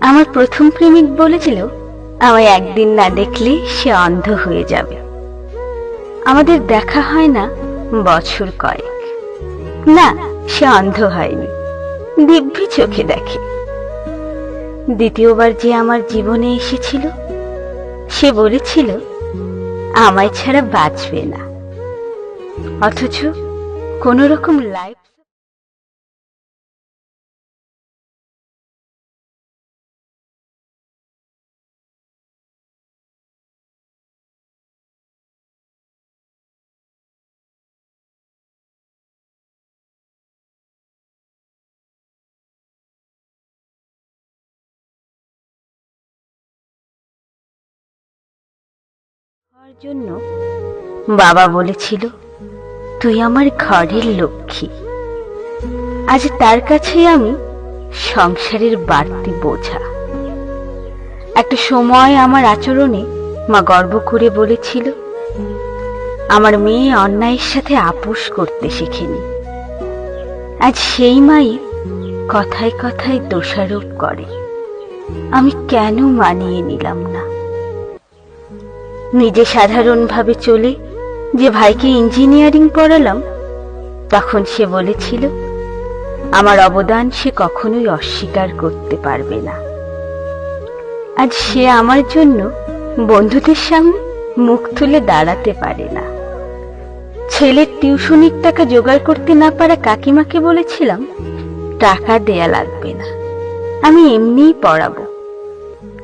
আমার প্রথম প্রেমিক বলেছিল আমায় একদিন না দেখলে সে অন্ধ হয়ে যাবে। আমাদের দেখা হয় না বছর কয়েক। না, সে অন্ধ হয়নি, দিব্যি চোখে দেখে। দ্বিতীয়বার যে আমার জীবনে এসেছিল সে বলেছিল আমায় ছাড়া বাঁচবে না, অথচ কোন রকম লাইফ হওয়ার জন্য বাবা বলেছিল তুই আমার ঘরের লক্ষ্মী। আজ তার কাছে আমি সংসারের বাড়তি বোঝা। একটা সময় আমার আচরণে মা গর্ব করে বলেছিল আমার মেয়ে অন্যায়ের সাথে আপোষ করতে শেখেনি। আজ সেই মাই কথায় কথায় দোষারোপ করে। আমি কেন মানিয়ে নিলাম না? নিজে সাধারণভাবে চলে যে ভাইকে ইঞ্জিনিয়ারিং পড়ালাম, তখন সে বলেছিল আমার অবদান সে কখনোই অস্বীকার করতে পারবে না। আজ সে আমার জন্য বন্ধুদের সামনে মুখ তুলে দাঁড়াতে পারে না। ছেলের টিউশনির টাকা জোগাড় করতে না পারা কাকিমাকে বলেছিলাম টাকা দেয়া লাগবে না, আমি এমনিই পড়াবো।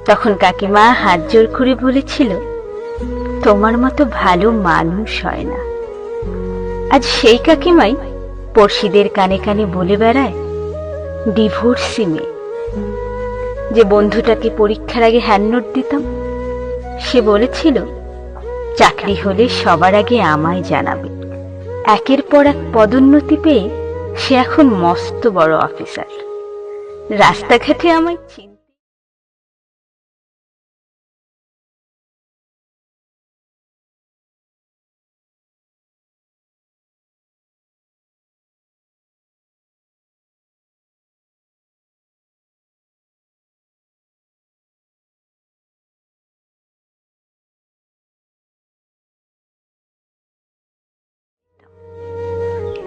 তখন কাকিমা হাত জোর করে বলেছিল তোমার মতো ভালো মানুষ হয় না। আজ সেই কাকিমাই পড়শিদের কানে কানে বলে বেড়ায় ডিভোর্সি মেয়ে। যে বন্ধুটাকে পরীক্ষার আগে হ্যান্ডনোট দিতাম সে বলেছিল চাকরি হলে সবার আগে আমায় জানাবে। একের পর এক পদোন্নতি পেয়ে সে এখন মস্ত বড় অফিসার। রাস্তাঘাটে আমায়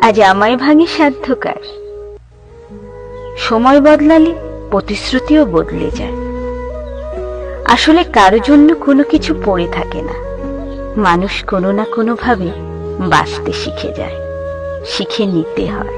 আজ আমায় ভাঙে সাধ্যকার। সময় বদলালে প্রতিশ্রুতিও বদলে যায়। আসলে কারো জন্য কোনো কিছু পড়ে থাকে না। মানুষ কোনো না কোনো ভাবে বাঁচতে শিখে যায়, শিখে নিতে হয়।